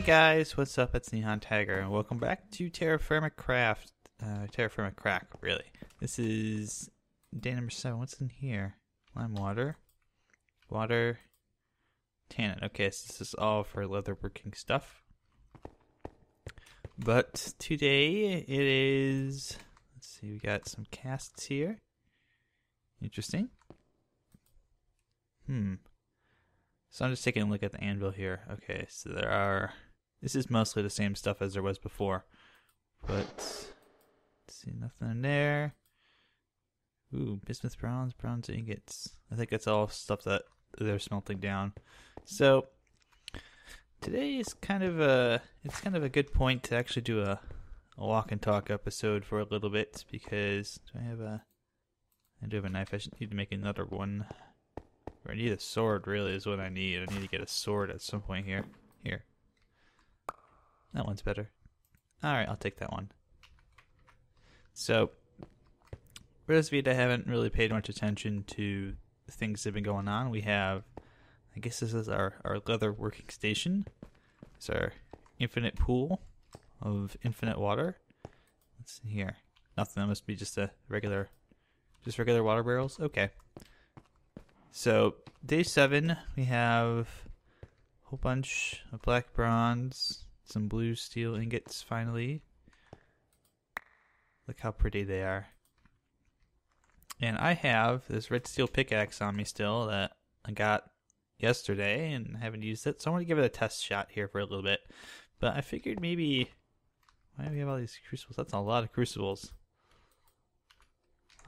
guys, what's up? It's NihonTiger, and welcome back to TerraFirmaCrack. Really. This is day number 7. What's in here? Lime water, tannin. Okay, so this is all for leatherworking stuff. But today it is. Let's see, we got some casts here. Interesting. So I'm just taking a look at the anvil here. Okay, so this is mostly the same stuff as there was before. But, let's see, nothing in there. Ooh, bismuth bronze ingots. I think that's all stuff that they're smelting down. So, today is kind of a good point to actually do a walk and talk episode for a little bit, because I do have a knife. I should need to make another one. I need a sword, really, is what I need. I need to get a sword at some point here. Here. That one's better. Alright, I'll take that one. So, for those of you that haven't really paid much attention to the things that have been going on, we have, I guess this is our leather working station. It's our infinite pool of infinite water. What's in here? Nothing. That must be just regular water barrels? Okay. So, day 7, we have a whole bunch of black bronze, some blue steel ingots finally. Look how pretty they are. And I have this red steel pickaxe on me still that I got yesterday and haven't used it. So I want to give it a test shot here for a little bit. But I figured maybe, why do we have all these crucibles? That's a lot of crucibles.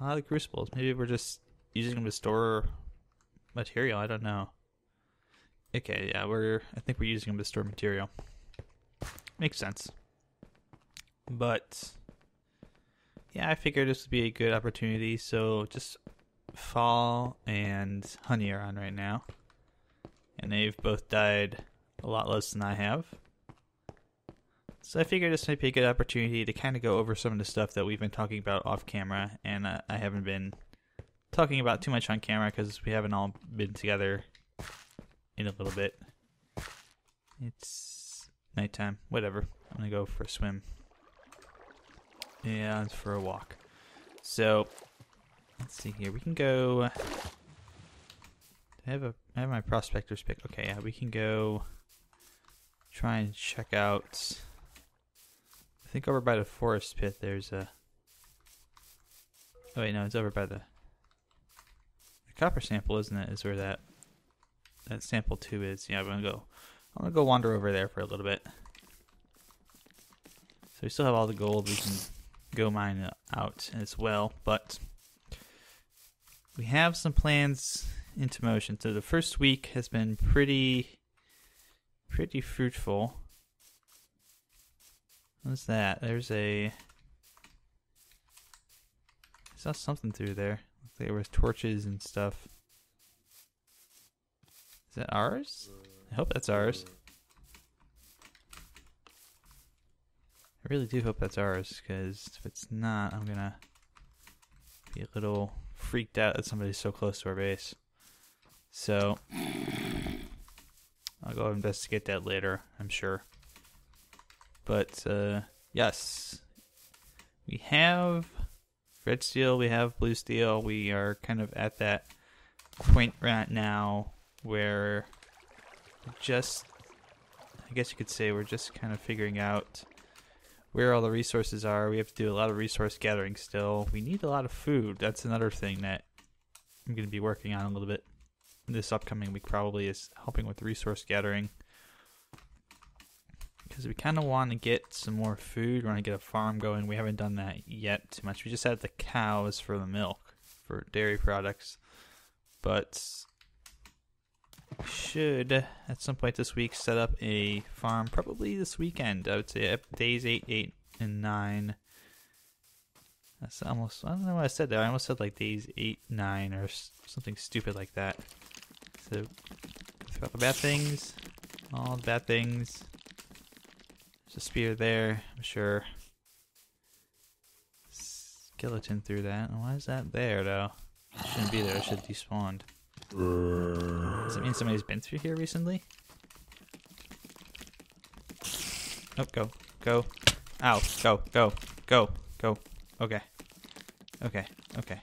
Maybe we're just using them to store material, I don't know. Okay, yeah, I think we're using them to store material. Makes sense. But yeah, I figured this would be a good opportunity. So just fall and honey are on right now, and they've both died a lot less than I have. So I figured this might be a good opportunity to kind of go over some of the stuff that we've been talking about off camera, and I haven't been talking about too much on camera because we haven't all been together in a little bit. It's nighttime. Whatever. I'm gonna go for a swim. Yeah, it's for a walk. So let's see here. We can go. I have my prospector's pick. Okay, yeah, we can go try and check out. I think over by the forest pit there's a. Oh wait, no, it's over by the copper sample, isn't it? Is where that sample 2 is. Yeah, I'm gonna go wander over there for a little bit. So we still have all the gold we can go mine out as well, but we have some plans into motion. So the first week has been pretty fruitful. What's that? I saw something through there. There was torches and stuff. Is that ours? I hope that's ours. I really do hope that's ours, because if it's not, I'm gonna be a little freaked out that somebody's so close to our base. So, I'll go investigate that later, I'm sure. But, yes. We have red steel, we have blue steel. We are kind of at that point right now where I guess you could say we're just kind of figuring out where all the resources are. We have to do a lot of resource gathering still. We need a lot of food. That's another thing that I'm going to be working on a little bit this upcoming week, probably, is helping with resource gathering. Because we kind of want to get some more food. We want to get a farm going. We haven't done that yet too much. We just had the cows for the milk, for dairy products. But we should, at some point this week, set up a farm. Probably this weekend. I would say days 8, and 9. That's almost, I don't know what I said there. I almost said like days 8, 9, or something stupid like that. So, throw out the bad things. All the bad things. There's a spear there, I'm sure. Skeleton through that. Why is that there, though? It shouldn't be there. It should have despawned. Does it mean somebody's been through here recently? Oh, go. Go. Ow. Go. Go. Go. Go. Okay. Okay. Okay.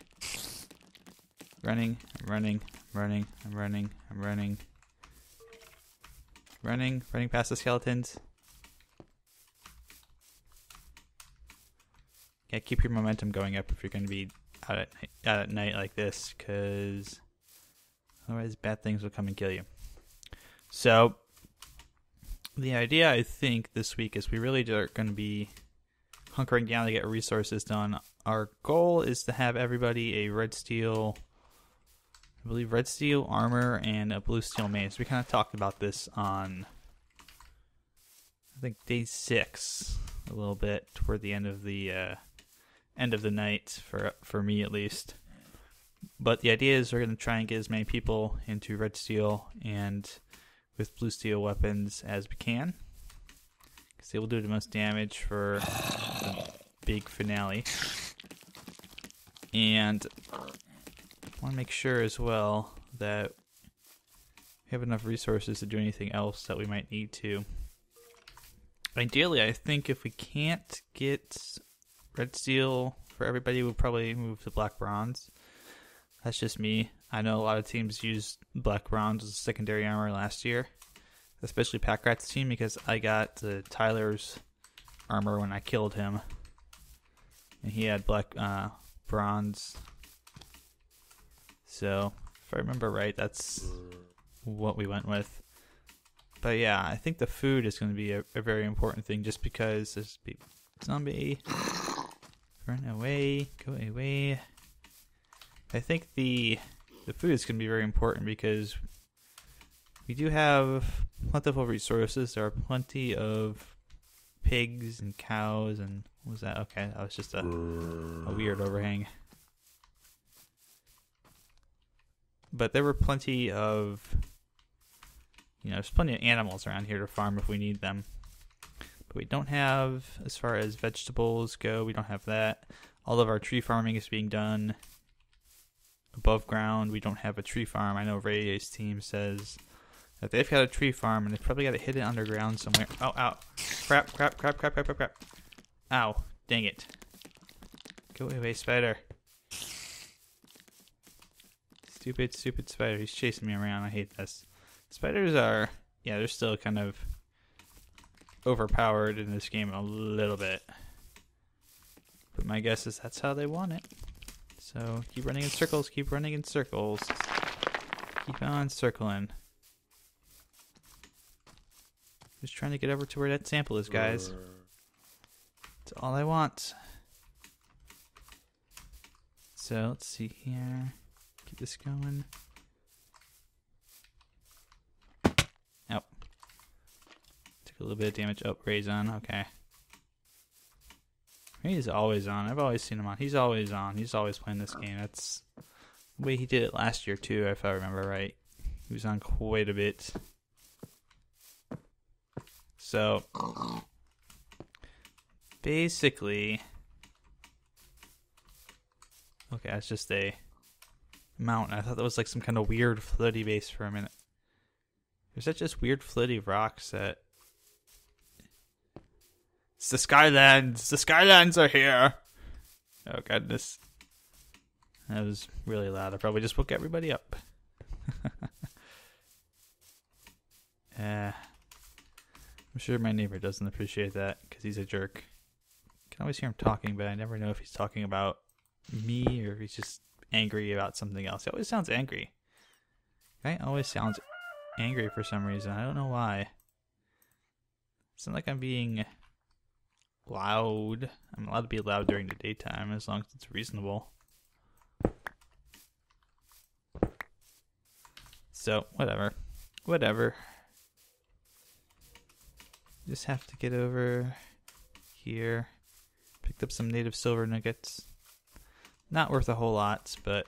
Running. I'm running. I'm running. I'm running. I'm running. Running. Running past the skeletons. Yeah, keep your momentum going up if you're going to be out at night like this, because otherwise bad things will come and kill you. So, the idea, I think, this week is we really are going to be hunkering down to get resources done. Our goal is to have everybody a red steel, I believe red steel armor and a blue steel mace. We kind of talked about this on, I think, day 6 a little bit toward the end of the night, for me at least. But the idea is we're going to try and get as many people into red steel and with blue steel weapons as we can, because they will do the most damage for the big finale. And I want to make sure as well that we have enough resources to do anything else that we might need to. Ideally, I think if we can't get red steel for everybody, we'll probably move to black bronze. That's just me. I know a lot of teams used black bronze as a secondary armor last year, especially Packrat's team, because I got Tyler's armor when I killed him, and he had black bronze. So if I remember right, that's what we went with. But yeah, I think the food is going to be a very important thing, just because there's zombie. Run away, go away. I think the food is going to be very important because we do have plentiful resources. There are plenty of pigs and cows and what was that? Okay, that was just a weird overhang. But there were plenty of, there's plenty of animals around here to farm if we need them. But we don't have, as far as vegetables go, we don't have that. All of our tree farming is being done above ground. We don't have a tree farm. I know Ray's team says that they've got a tree farm, and they've probably got it hidden underground somewhere. Oh, ow. Crap. Ow. Dang it. Go away, spider. Stupid spider. He's chasing me around. I hate this. Spiders are, they're still kind of overpowered in this game a little bit. But my guess is that's how they want it. So keep running in circles, keep on circling. Just trying to get over to where that sample is, guys. That's all I want. So let's see here. Keep this going. Oh. Took a little bit of damage. Oh, Ray's on. Okay. He's always on. I've always seen him on. He's always on. He's always playing this game. That's the way he did it last year, too, if I remember right. He was on quite a bit. So, basically, okay, that's just a mountain. I thought that was like some kind of weird floaty base for a minute. There's such just weird floaty rocks that... It's the Skylands! The Skylands are here! Oh, goodness. That was really loud. I probably just woke everybody up. I'm sure my neighbor doesn't appreciate that, because he's a jerk. I can always hear him talking, but I never know if he's talking about me or if he's just angry about something else. He always sounds angry. Guy always sounds angry for some reason. I don't know why. It's not like I'm being loud. I'm allowed to be loud during the daytime as long as it's reasonable. So, whatever. Just have to get over here. Picked up some native silver nuggets. Not worth a whole lot, but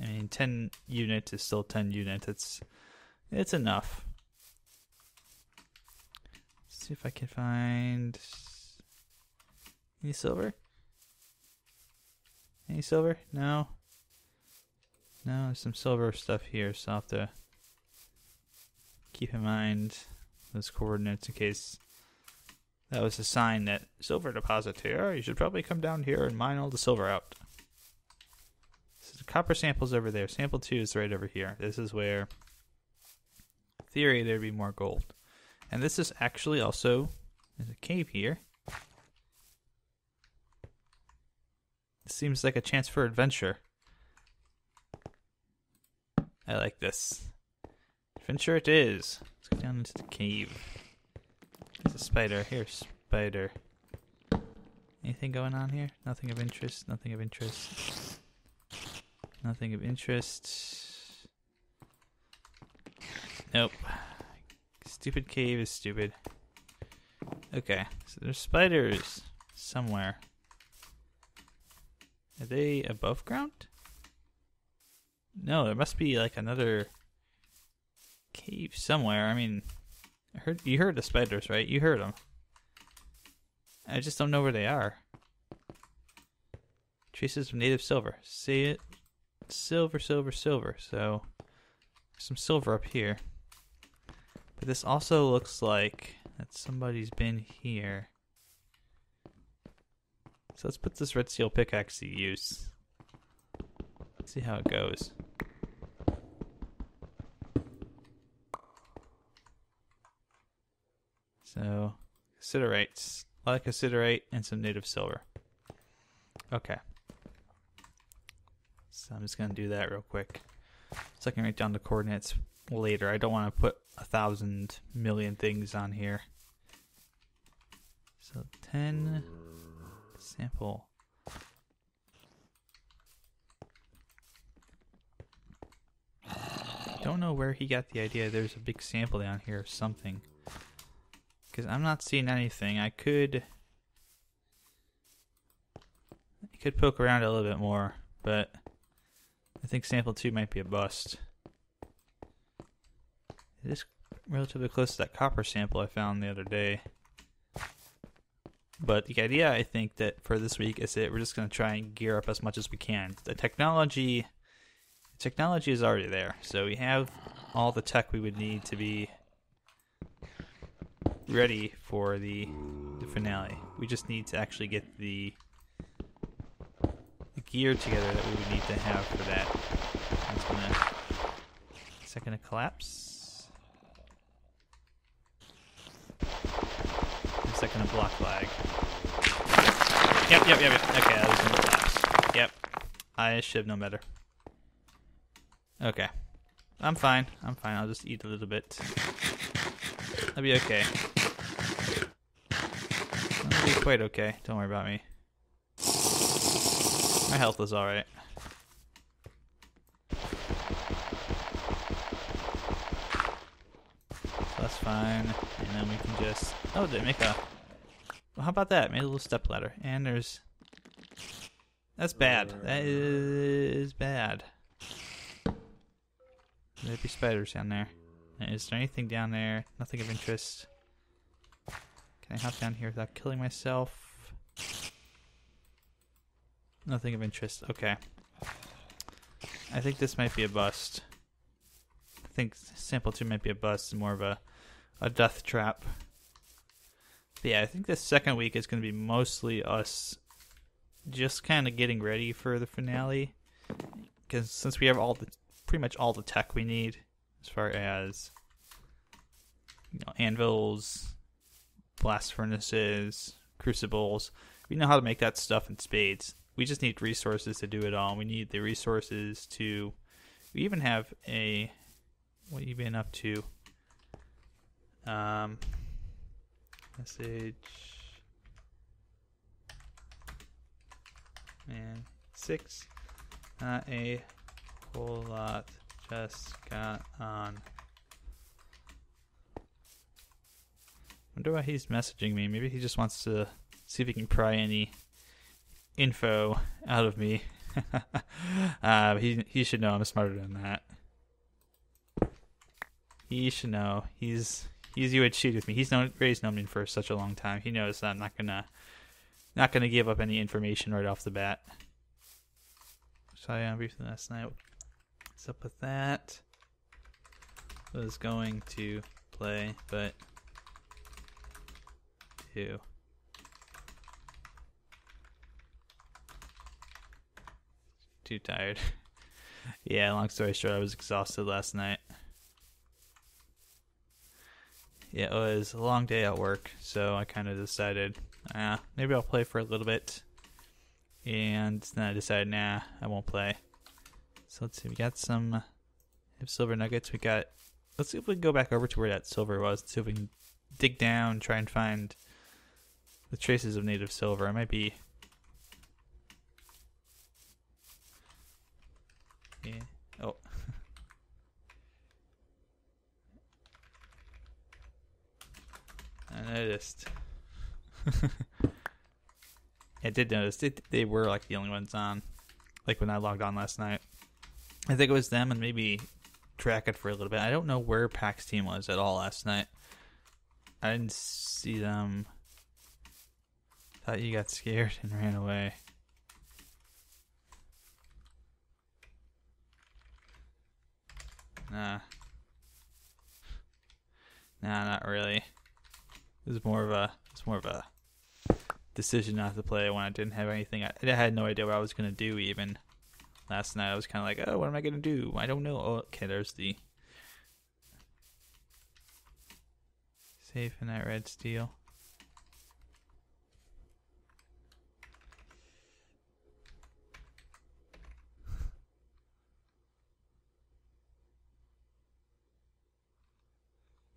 I mean, 10 units is still 10 units. It's enough. Let's see if I can find any silver. Any silver? No. No, there's some silver stuff here, so I'll have to keep in mind those coordinates in case That was a sign that silver deposit here. You should probably come down here and mine all the silver out. So the copper sample's over there. Sample 2 is right over here. This is where, in theory, there'd be more gold. And this is actually also, there's a cave here. This seems like a chance for adventure. I like this. Adventure it is. Let's go down into the cave. There's a spider. Here's spider. Anything going on here? Nothing of interest. Nothing of interest. Nothing of interest. Nope. Stupid cave is stupid. Okay, so there's spiders somewhere. Are they above ground? No, there must be like another cave somewhere. I mean, you heard the spiders, right? You heard them. I just don't know where they are. Traces of native silver. See it? Silver, silver, silver. So, there's some silver up here. But this also looks like that somebody's been here. So let's put this red steel pickaxe to use. See how it goes. So, cassiterite. A lot of cassiterite and some native silver. Okay. So I'm just going to do that real quick. So I can write down the coordinates later. I don't want to put 1,000 million things on here. So 10 sample. Don't know where he got the idea there's a big sample down here or something. Because I'm not seeing anything. I could poke around a little bit more, but I think sample 2 might be a bust. It is relatively close to that copper sample I found the other day. But the idea, I think, that for this week is that we're just going to try and gear up as much as we can. The technology is already there, so we have all the tech we would need to be ready for the finale. We just need to actually get the gear together that we would need to have for that. That's gonna second to collapse. A second to block lag. Yep. Okay, that was gonna collapse. Yep. I should have known better. Okay. I'm fine. I'll just eat a little bit. I'll be okay. I'll be quite okay. Don't worry about me. My health is alright. So that's fine. And then we can just... Oh, did it make a... Well, how about that? Made a little step ladder. And there's... That's bad. That is bad. There'd be spiders down there. Is there anything down there? Nothing of interest. Can I hop down here without killing myself? Nothing of interest. Okay. I think this might be a bust. I think sample 2 might be a bust. More of a death trap. But yeah, I think this second week is going to be mostly us just kind of getting ready for the finale. Because since we have pretty much all the tech we need, as far as anvils, blast furnaces, crucibles, we know how to make that stuff in spades. We just need resources to do it all. We need the resources to... We even have a... What have you been up to? Message... Man, 6. Not a whole lot. Just got on. Wonder why he's messaging me. Maybe he just wants to see if he can pry any info out of me. He should know I'm smarter than that. He should know. He's you would shoot with me. Ray's known me for such a long time. He knows that I'm not gonna give up any information right off the bat. So I briefly last night. What's up with that? Was going to play, but too. Too tired. Yeah, long story short, I was exhausted last night. Yeah, it was a long day at work, so I kind of decided, maybe I'll play for a little bit. And then I decided, nah, I won't play. So let's see, we got some silver nuggets. Let's see if we can go back over to where that silver was. See if we can dig down, try and find the traces of native silver. It might be... Yeah. Oh. I noticed. I did notice they were like the only ones on, like when I logged on last night. I think it was them and maybe track it for a little bit. I don't know where Pack's team was at all last night. I didn't see them. Thought you got scared and ran away. Nah, not really. It was more of a decision not to play when I didn't have anything. I had no idea what I was gonna do even. Last night I was kind of like, oh, what am I gonna do? I don't know. Oh, okay, there's the safe in that red steel.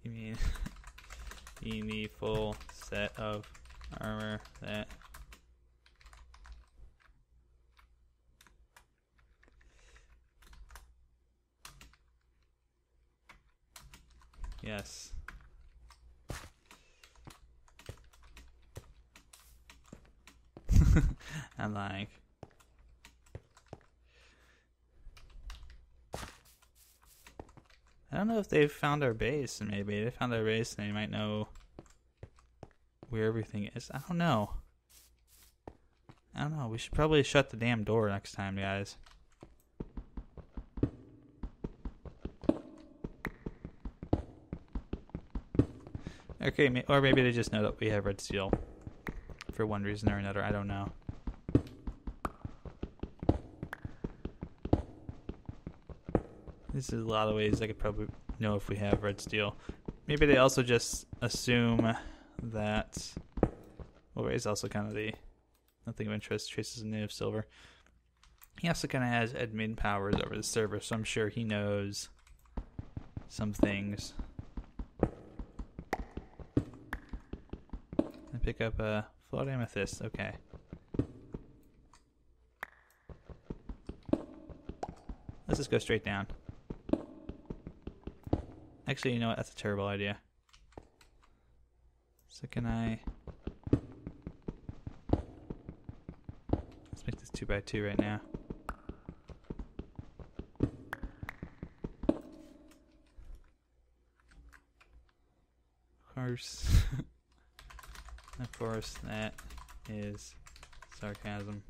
You mean you need full set of armor that... Yes. I'm lying. I don't know if they've found our base. Maybe they found our base and they might know where everything is. I don't know. We should probably shut the damn door next time, guys. Okay, or maybe they just know that we have red steel for one reason or another. I don't know. This is a lot of ways I could probably know if we have red steel. Maybe they also just assume that... Well, Ray's also kind of the nothing of interest, traces of native silver. He also kind of has admin powers over the server, so I'm sure he knows some things. I pick up a float amethyst. Okay. Let's just go straight down. Actually, you know what? That's a terrible idea. So can I... Let's make this 2x2 right now. Of course, that is sarcasm.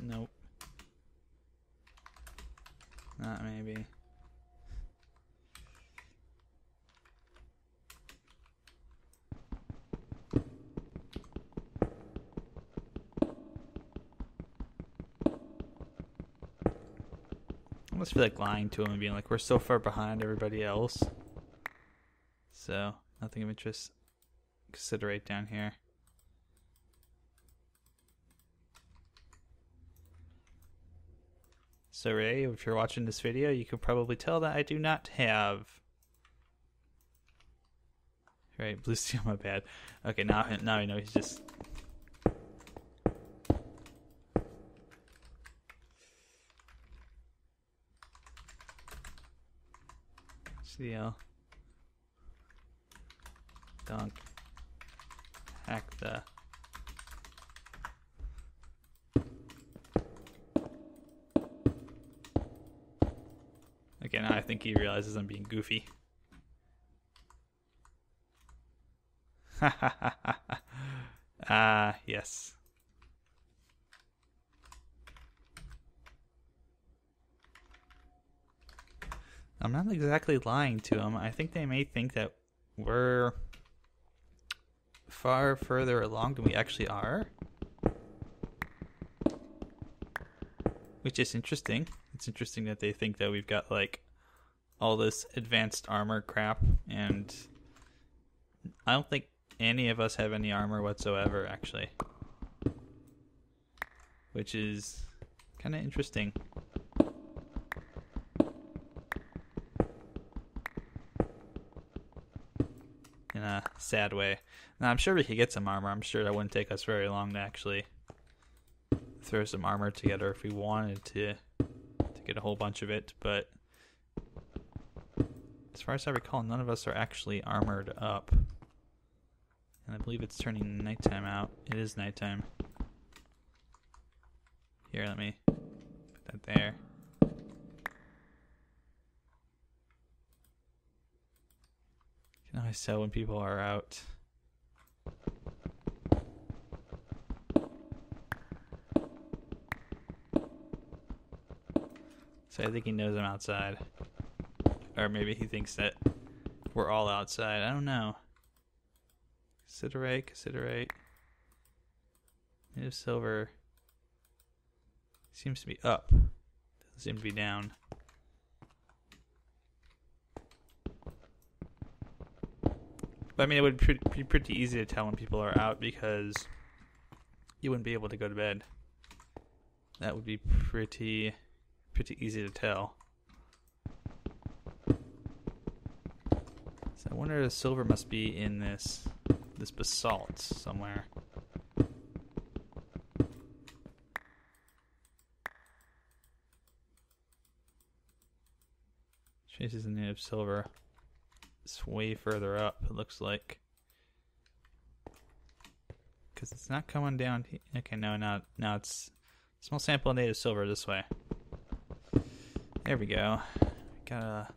Nope. Not maybe. I almost feel like lying to him and being like, we're so far behind everybody else. So, nothing of interest. Consider right down here. So Ray, if you're watching this video, you can probably tell that I do not have... Right, blue steel, my bad. Okay, now I know he's just... Steel. Dunk. Hack the... Okay, now I think he realizes I'm being goofy. Yes. I'm not exactly lying to them. I think they may think that we're far further along than we actually are. Which is interesting. It's interesting that they think that we've got like all this advanced armor crap, and I don't think any of us have any armor whatsoever, actually. Which is kind of interesting. In a sad way. Now, I'm sure we could get some armor. I'm sure that wouldn't take us very long to actually throw some armor together if we wanted to get a whole bunch of it, but as far as I recall, none of us are actually armored up. And I believe it's turning nighttime out. It is nighttime. Here, let me put that there. You can always tell when people are out. So I think he knows I'm outside. Or maybe he thinks that we're all outside. I don't know. Considerate. Native silver seems to be up. Doesn't seem to be down. But I mean, it would be pretty easy to tell when people are out because you wouldn't be able to go to bed. That would be pretty easy to tell. So I wonder if the silver must be in this basalt somewhere. Traces the native silver. It's way further up, it looks like. Because it's not coming down. Okay, no, now it's small sample of native silver this way. There we go. Got a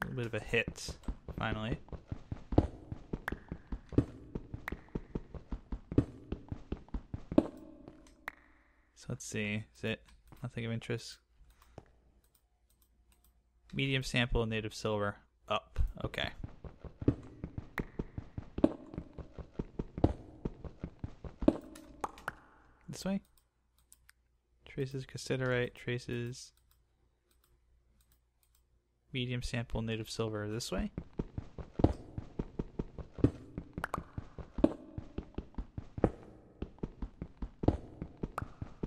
little bit of a hit, finally. So let's see. Is it nothing of interest? Medium sample of native silver. Up. Okay. This way? Traces considerate. Traces. Medium sample native silver this way.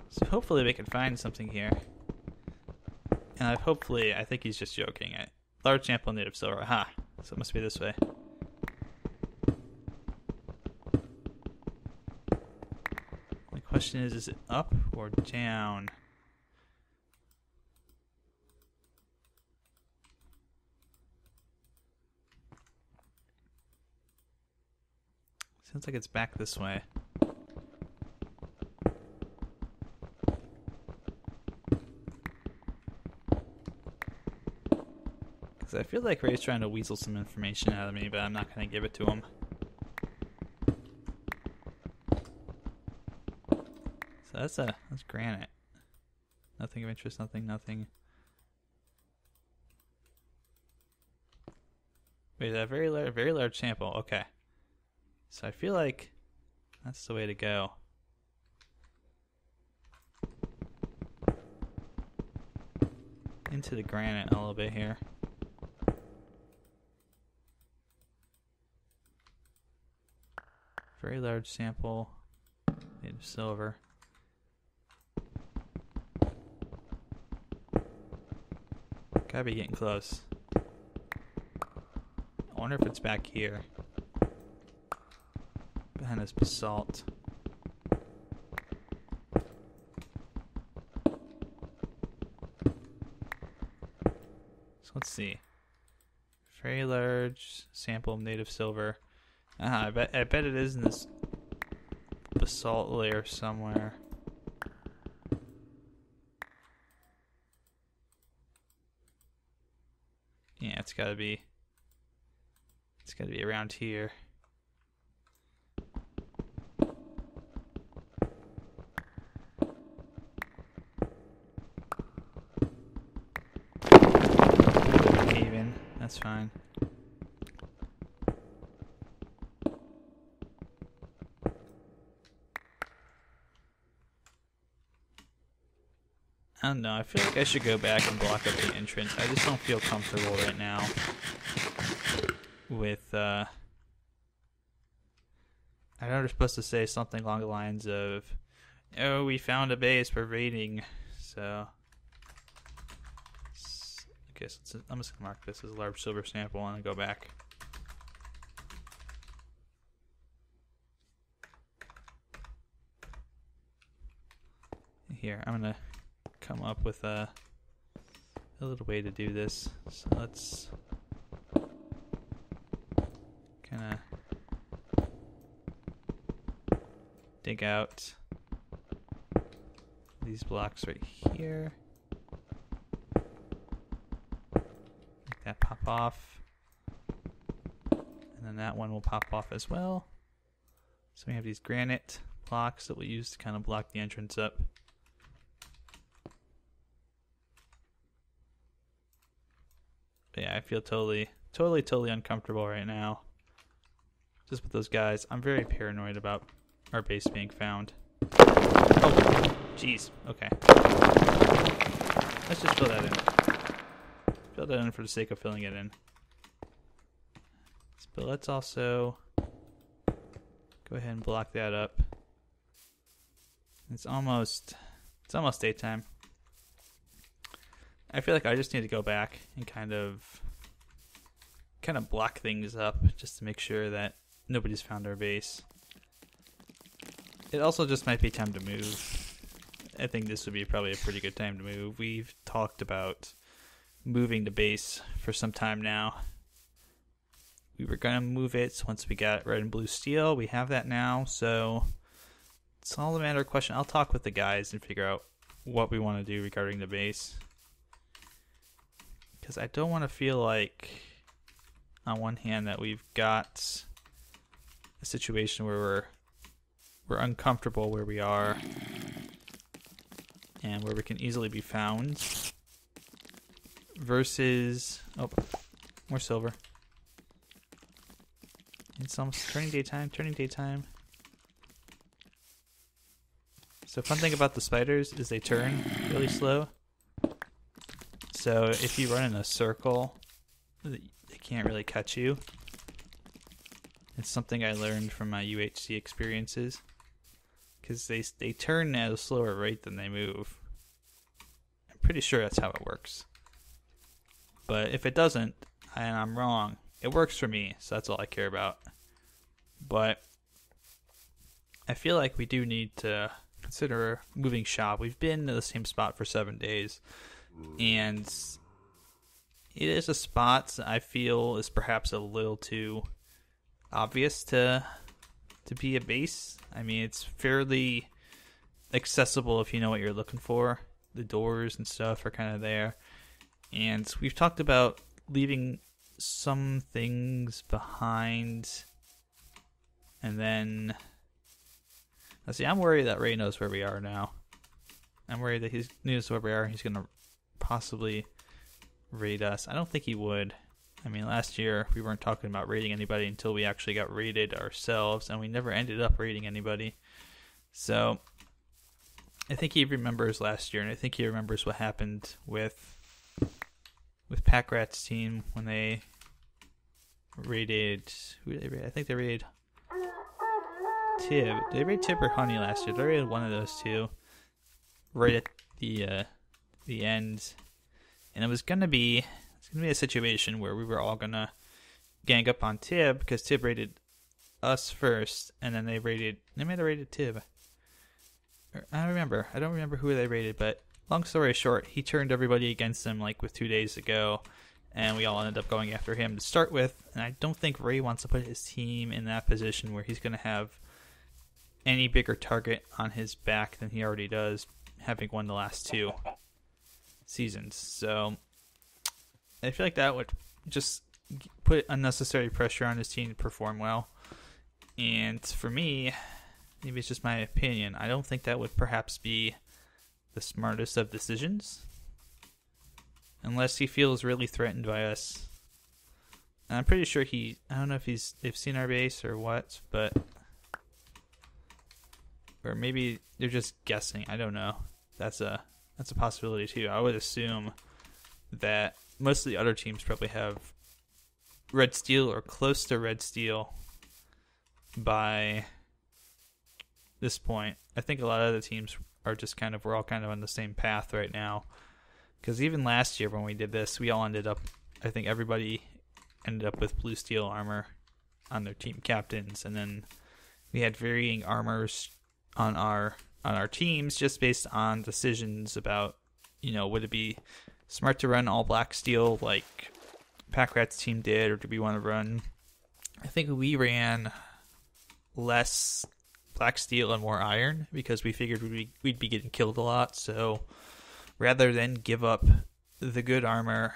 So hopefully we can find something here. And I think he's just joking. Large sample native silver. Aha. So it must be this way. The question is it up or down? Sounds like it's back this way. Because I feel like Ray's trying to weasel some information out of me, but I'm not going to give it to him. So that's granite. Nothing of interest, nothing. Wait, a very large sample. Okay. So I feel like that's the way to go. Into the granite a little bit here. Very large sample. Native silver. Gotta be getting close. I wonder if it's back here. Behind this basalt. So let's see. Very large sample of native silver. I bet it is in this basalt layer somewhere. Yeah, it's gotta be around here. That's fine. I don't know, I feel like I should go back and block up the entrance. I just don't feel comfortable right now with, I know they're supposed to say something along the lines of, oh, we found a base, we're raiding, so... I guess I'm just going to mark this as a large silver sample and then go back. Here, I'm going to come up with a little way to do this. So let's kind of dig out these blocks right here. Make that pop off. And then that one will pop off as well. So we have these granite blocks that we'll use to kind of block the entrance up. But yeah, I feel totally uncomfortable right now. Just with those guys. I'm very paranoid about our base being found. Oh, jeez. Okay. Let's just fill that in. Fill that in for the sake of filling it in. But let's also go ahead and block that up. It's almost daytime. I feel like I just need to go back and kind of block things up just to make sure that nobody's found our base. It also just might be time to move. I think this would be probably a pretty good time to move. We've talked about moving the base for some time now. We were going to move it once we got red and blue steel. We have that now, so it's all a matter of question. I'll talk with the guys and figure out what we want to do regarding the base. Because I don't want to feel like, on one hand, that we've got a situation where we're uncomfortable where we are and where we can easily be found, versus, oh, more silver. It's almost turning daytime. So fun thing about the spiders is they turn really slow. So if you run in a circle, they can't really catch you. It's something I learned from my UHC experiences. Because they turn at a slower rate than they move. I'm pretty sure that's how it works. But if it doesn't, and I'm wrong, it works for me, so that's all I care about. But I feel like we do need to consider moving shop. We've been to the same spot for 7 days. And it is a spot that I feel is perhaps a little too obvious to be a base. I mean, it's fairly accessible if you know what you're looking for. The doors and stuff are kind of there. And we've talked about leaving some things behind. And then, let's see, I'm worried that Ray knows where we are now. I'm worried that he knows where we are and he's going to possibly raid us. I don't think he would. I mean, last year we weren't talking about raiding anybody until we actually got raided ourselves, and we never ended up raiding anybody. So I think he remembers last year, and I think he remembers what happened with Packrat's team when they raided. Who did they raid? I think they raided Tib. Did they raid Tib or Honey last year? They raided one of those two right at the end, and it was gonna be a situation where we were all gonna gang up on Tib because Tib raided us first, and then they might have raided Tib. I don't remember who they raided, but long story short, he turned everybody against him like with 2 days to go, and we all ended up going after him to start with. And I don't think Ray wants to put his team in that position where he's gonna have any bigger target on his back than he already does, having won the last 2 seasons. So I feel like that would just put unnecessary pressure on his team to perform well. And for me, maybe it's just my opinion, I don't think that would perhaps be the smartest of decisions. Unless he feels really threatened by us I'm pretty sure I don't know if they've seen our base or what, but or maybe they're just guessing. I don't know. That's a possibility too. I would assume that most of the other teams probably have red steel or close to red steel by this point. I think a lot of the teams are just we're all kind of on the same path right now. Because even last year when we did this, we all ended up, I think everybody ended up with blue steel armor on their team captains, and then we had varying armors on our teams just based on decisions about, would it be smart to run all black steel like Pack Rat's team did, or do we want to run? I think we ran less black steel and more iron because we figured we'd be getting killed a lot. So rather than give up the good armor,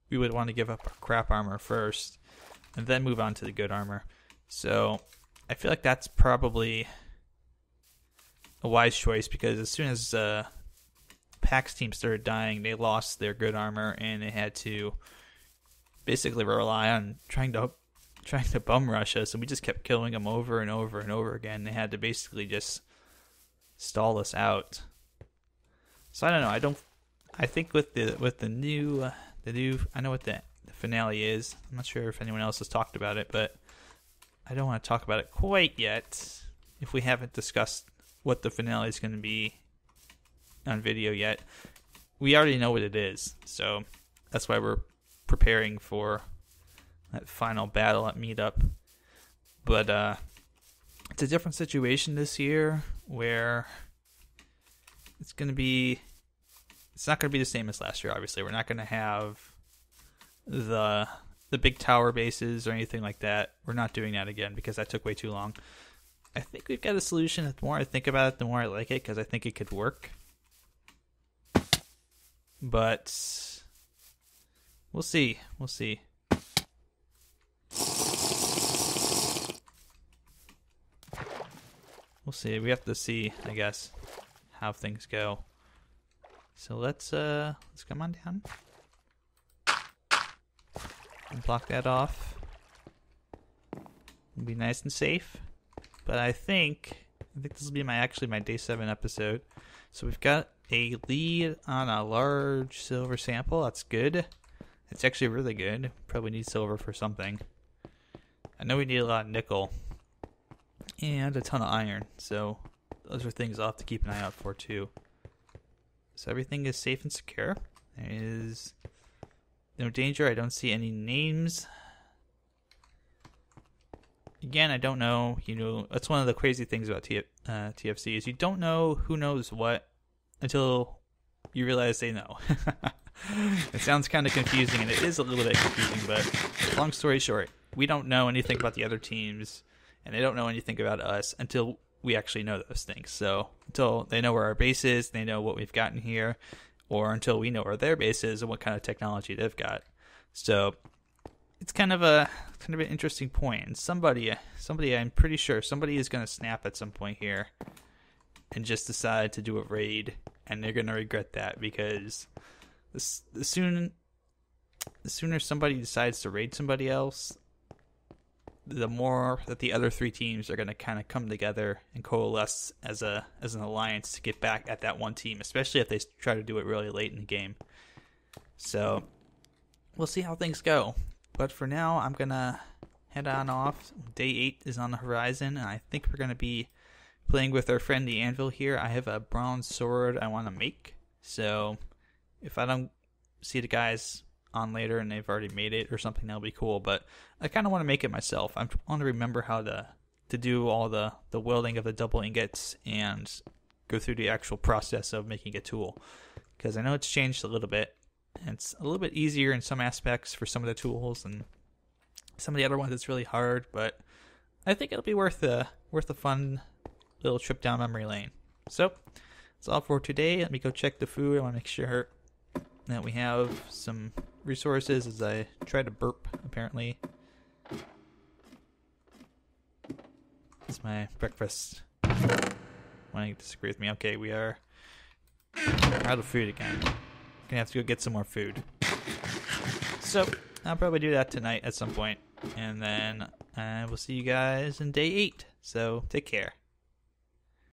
we would want to give up our crap armor first and then move on to the good armor. So I feel like that's probably a wise choice, because as soon as Pack's team started dying, they lost their good armor and they had to basically rely on trying to bum rush us, and we just kept killing them over and over and over again. They had to basically just stall us out. So I don't know. I think with the new I know what the finale is. I'm not sure if anyone else has talked about it, but I don't want to talk about it quite yet if we haven't discussed what the finale is going to be on video yet. We already know what it is, so that's why we're preparing for that final battle at Meetup. But it's a different situation this year, where it's not going to be the same as last year. Obviously, we're not going to have the big tower bases or anything like that. We're not doing that again because that took way too long. I think we've got a solution. The more I think about it, the more I like it, because I think it could work. But we'll see. We'll see. We'll see. We have to see, I guess, how things go. So let's come on down and block that off. Be nice and safe. But I think this will be my day 7 episode. So we've got a lead on a large silver sample. That's good. It's actually really good. Probably need silver for something. I know we need a lot of nickel and a ton of iron. So those are things I'll have to keep an eye out for too. So everything is safe and secure. There is no danger. I don't see any names. Again, I don't know. That's one of the crazy things about TFC is you don't know who knows what until you realize they know. It sounds kind of confusing, and it is a little bit confusing, but long story short, we don't know anything about the other teams, and they don't know anything about us until we actually know those things. So until they know where our base is, they know what we've gotten here, or until we know where their base is and what kind of technology they've got. So it's kind of an interesting point. And somebody, I'm pretty sure somebody is going to snap at some point here and just decide to do a raid, and they're going to regret that, because the sooner somebody decides to raid somebody else, the more that the other 3 teams are going to kind of come together and coalesce as an alliance to get back at that one team, especially if they try to do it really late in the game. So we'll see how things go. But for now, I'm going to head on off. Day 8 is on the horizon, and I think we're going to be playing with our friend the Anvil here. I have a bronze sword I want to make, so if I don't see the guys on later and they've already made it or something, that'll be cool. But I kind of want to make it myself. I want to remember how to do all the welding of the double ingots and go through the actual process of making a tool, because I know it's changed a little bit. And it's a little bit easier in some aspects for some of the tools, and some of the other ones it's really hard, but I think it'll be worth a fun little trip down memory lane. So that's all for today. Let me go check the food. I want to make sure that we have some resources as I try to burp, apparently. It's my breakfast. Why do you disagree with me? Okay, we are out of food again. Gonna have to go get some more food. So I'll probably do that tonight at some point. And then we'll see you guys in day 8. So take care.